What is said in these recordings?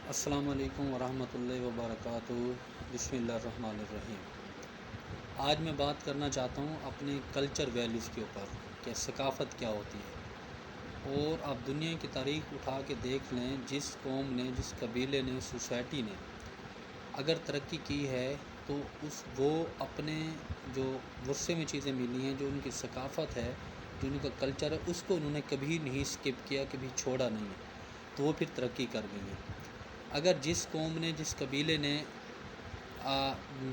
السلام علیکم ورحمۃ اللہ وبرکاتہ۔ بسم اللہ الرحمن الرحیم۔ آج میں بات کرنا چاہتا ہوں اپنے کلچر ویلیوز کے اوپر کہ ثقافت کیا ہوتی ہے۔ اور آپ دنیا کی تاریخ اٹھا کے دیکھ لیں، جس قوم نے، جس قبیلے نے، سوسائٹی نے اگر ترقی کی ہے تو وہ اپنے جو ورثے میں چیزیں ملی ہیں، جو ان کی ثقافت ہے، جو ان کا کلچر ہے، اس کو انہوں نے کبھی نہیں اسکپ کیا، کبھی چھوڑا نہیں ہے، تو وہ پھر ترقی کر گئی ہیں۔ اگر جس قوم نے، جس قبیلے نے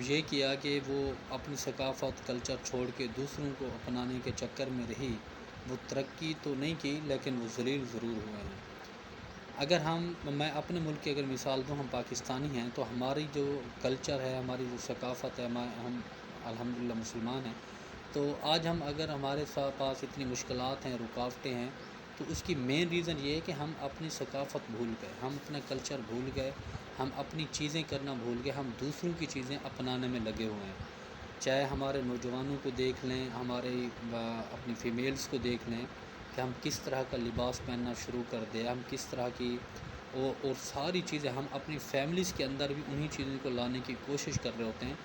یہ کیا کہ وہ اپنی ثقافت، کلچر چھوڑ کے دوسروں کو اپنانے کے چکر میں رہی، وہ ترقی تو نہیں کی لیکن وہ ذلیل ضرور ہوئے ہیں۔ اگر میں اپنے ملک کی اگر مثال دوں، ہم پاکستانی ہیں تو ہماری جو کلچر ہے، ہماری جو ثقافت ہے، ہم الحمدللہ مسلمان ہیں، تو آج اگر ہمارے پاس اتنی مشکلات ہیں، رکاوٹیں ہیں، تو اس کی مین ریزن یہ ہے کہ ہم اپنی ثقافت بھول گئے، ہم اپنا کلچر بھول گئے، ہم اپنی چیزیں کرنا بھول گئے، ہم دوسروں کی چیزیں اپنانے میں لگے ہوئے ہیں۔ چاہے ہمارے نوجوانوں کو دیکھ لیں، ہمارے اپنی فیمیلز کو دیکھ لیں کہ ہم کس طرح کا لباس پہننا شروع کر دیں، ہم کس طرح کی اور ساری چیزیں ہم اپنی فیملیز کے اندر بھی انہی چیزوں کو لانے کی کوشش کر رہے ہوتے ہیں۔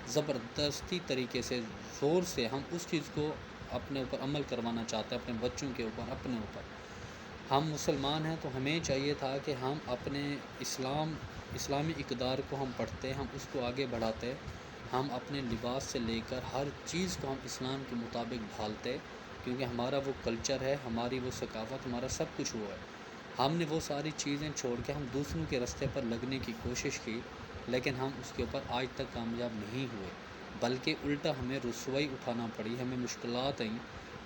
زبردستی طریقے سے، زور سے ہم اس چیز کو اپنے اوپر عمل کروانا چاہتے ہیں، اپنے بچوں کے اوپر، اپنے اوپر۔ ہم مسلمان ہیں تو ہمیں چاہیے تھا کہ ہم اپنے اسلامی اقدار کو ہم پڑھتے، ہم اس کو آگے بڑھاتے، ہم اپنے لباس سے لے کر ہر چیز کو ہم اسلام کے مطابق ڈھالتے، کیونکہ ہمارا وہ کلچر ہے، ہماری وہ ثقافت، ہمارا سب کچھ وہ ہے۔ ہم نے وہ ساری چیزیں چھوڑ کے ہم دوسروں کے راستے پر لگنے کی کوشش کی، لیکن ہم اس کے اوپر آج تک کامیاب نہیں ہوئے، بلکہ الٹا ہمیں رسوائی اٹھانا پڑی، ہمیں مشکلات آئیں،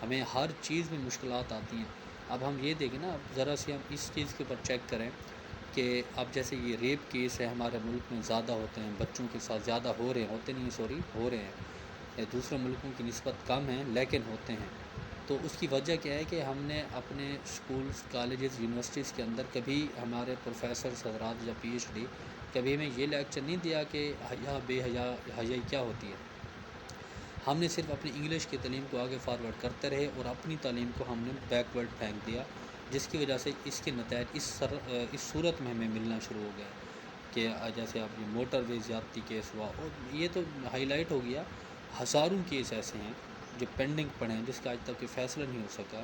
ہمیں ہر چیز میں مشکلات آتی ہیں۔ اب ہم یہ دیکھیں نا، اب ذرا سی ہم اس چیز کے اوپر چیک کریں کہ اب جیسے یہ ریپ کیس ہے ہمارے ملک میں زیادہ ہوتے ہیں، بچوں کے ساتھ زیادہ ہو رہے ہیں، ہو رہے ہیں، دوسرے ملکوں کی نسبت کم ہیں لیکن ہوتے ہیں۔ تو اس کی وجہ کیا ہے کہ ہم نے اپنے اسکولز، کالجز، یونیورسٹیز کے اندر کبھی ہمارے پروفیسر حضرات یا پی ایچ ڈی کبھی ہمیں یہ لیکچر نہیں دیا کہ حیا، بے حیائی کیا ہوتی ہے۔ ہم نے صرف اپنی انگلش کی تعلیم کو آگے فارورڈ کرتے رہے اور اپنی تعلیم کو ہم نے بیکورڈ پھینک دیا، جس کی وجہ سے اس کے نتائج اس صورت میں ہمیں ملنا شروع ہو گئے کہ جیسے آپ یہ موٹر وے زیادتی کیس ہوا، اور یہ تو ہائی لائٹ ہو گیا، ہزاروں کیس ایسے ہیں جو پینڈنگ پڑے ہیں، جس کا آج تک کوئی فیصلہ نہیں ہو سکا۔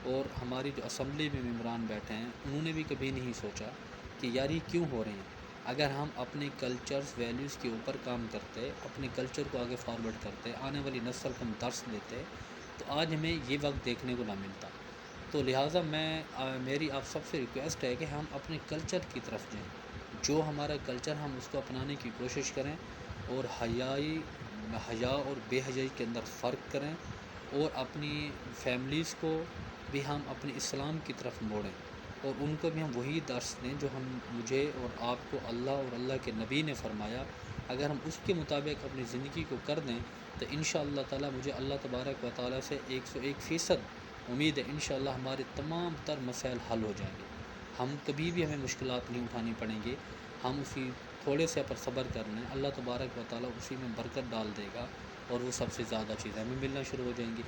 اور ہماری جو اسمبلی میں ممبران بیٹھے ہیں، انہوں نے بھی کبھی نہیں سوچا کہ یار یہ کیوں ہو رہے ہیں۔ اگر ہم اپنے کلچرز، ویلیوز کے اوپر کام کرتے، اپنے کلچر کو آگے فارورڈ کرتے، آنے والی نسل کو ہم درس دیتے، تو آج ہمیں یہ وقت دیکھنے کو نہ ملتا۔ تو لہٰذا میری آپ سب سے ریکویسٹ ہے کہ ہم اپنے کلچر کی طرف جائیں، جو ہمارا کلچر، ہم اس کو اپنانے کی کوشش کریں، اور حیا اور بے حیائی کے اندر فرق کریں، اور اپنی فیملیز کو بھی ہم اپنے اسلام کی طرف موڑیں، اور ان کو بھی ہم وہی درس دیں جو مجھے اور آپ کو اللہ اور اللہ کے نبی نے فرمایا۔ اگر ہم اس کے مطابق اپنی زندگی کو کر دیں تو انشاءاللہ تعالی مجھے اللہ تبارک و تعالی سے 101% امید ہے، انشاءاللہ ہمارے تمام تر مسائل حل ہو جائیں گے۔ ہمیں مشکلات نہیں اٹھانی پڑیں گی، ہم اسی تھوڑے سے پر صبر کر لیں، اللہ تبارک و تعالی اسی میں برکت ڈال دے گا، اور وہ سب سے زیادہ چیزیں ہمیں ملنا شروع ہو جائیں گی۔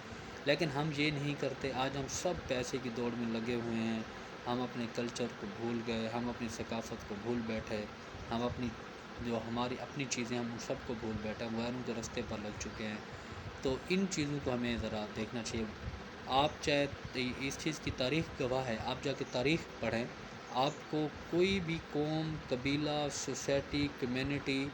لیکن ہم یہ نہیں کرتے، آج ہم سب پیسے کی دوڑ میں لگے ہوئے ہیں، ہم اپنے کلچر کو بھول گئے، ہم اپنی ثقافت کو بھول بیٹھے، ہم ہماری اپنی چیزیں ہم سب کو بھول بیٹھے، غیروں کے راستے پر لگ چکے ہیں۔ تو ان چیزوں کو ہمیں ذرا دیکھنا چاہیے۔ آپ چاہے اس چیز کی تاریخ گواہ ہے، آپ جا کے تاریخ پڑھیں، آپ کو کوئی بھی قوم، قبیلہ، سوسائٹی، کمیونٹی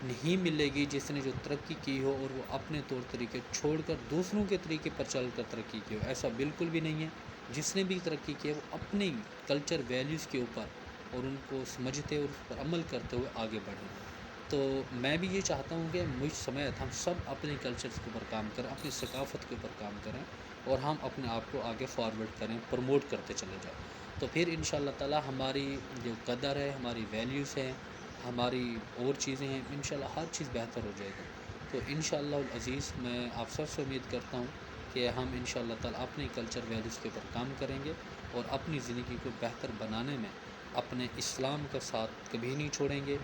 نہیں ملے گی جس نے جو ترقی کی ہو اور وہ اپنے طور طریقے چھوڑ کر دوسروں کے طریقے پر چل کر ترقی کی ہو، ایسا بالکل بھی نہیں ہے۔ جس نے بھی ترقی کی ہے وہ اپنی کلچر، ویلیوز کے اوپر اور ان کو سمجھتے اور اس پر عمل کرتے ہوئے آگے بڑھیں۔ تو میں بھی یہ چاہتا ہوں کہ مجھ سمیت ہم سب اپنے کلچرز کے اوپر کام کریں، اپنی ثقافت کے اوپر کام کریں، اور ہم اپنے آپ کو آگے فارورڈ کریں، پروموٹ کرتے چلے جائیں۔ تو پھر انشاءاللہ تعالی ہماری جو قدر ہے، ہماری ویلیوز ہیں، ہماری اور چیزیں ہیں، انشاءاللہ ہر چیز بہتر ہو جائے گی۔ تو انشاءاللہ العزیز میں آپ سب سے امید کرتا ہوں کہ ہم انشاءاللہ تعالی اپنے کلچر، ویلیوز کے اوپر کام کریں گے، اور اپنی زندگی کو بہتر بنانے میں اپنے اسلام کا ساتھ کبھی نہیں چھوڑیں گے۔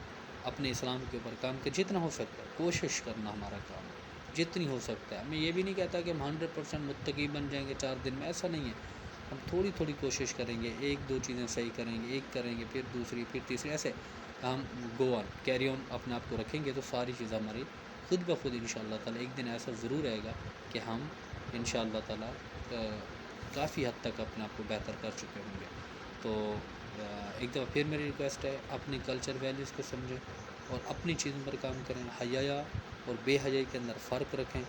اپنے اسلام کے اوپر کام جتنا ہو سکتا ہے کوشش کرنا ہمارا کام ہے، جتنی ہو سکتا ہے۔ میں یہ بھی نہیں کہتا کہ ہم 100% متقی بن جائیں گے 4 دن میں، ایسا نہیں ہے۔ ہم تھوڑی تھوڑی کوشش کریں گے، ایک دو چیزیں صحیح کریں گے، ایک کریں گے، پھر دوسری، پھر تیسری، ایسے ہم گو آن کیری آن اپنے آپ کو رکھیں گے تو ساری چیزیں ہماری خود بخود ان شاء اللہ تعالیٰ ایک دن ایسا ضرور آئے گا کہ ہم ان شاء اللہ تعالیٰ کافی حد تک اپنے آپ کو بہتر کر چکے ہوں گے۔ تو ایک دفعہ پھر میری ریکویسٹ ہے، اپنی کلچر ویلیوز کو سمجھیں اور اپنی چیزوں پر کام کریں، حیا اور بے حیائی کے اندر فرق رکھیں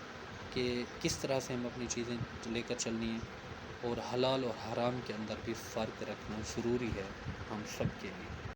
کہ کس طرح سے ہم اپنی چیزیں لے کر چلنی ہیں، اور حلال اور حرام کے اندر بھی فرق رکھنا ضروری ہے ہم سب کے لیے۔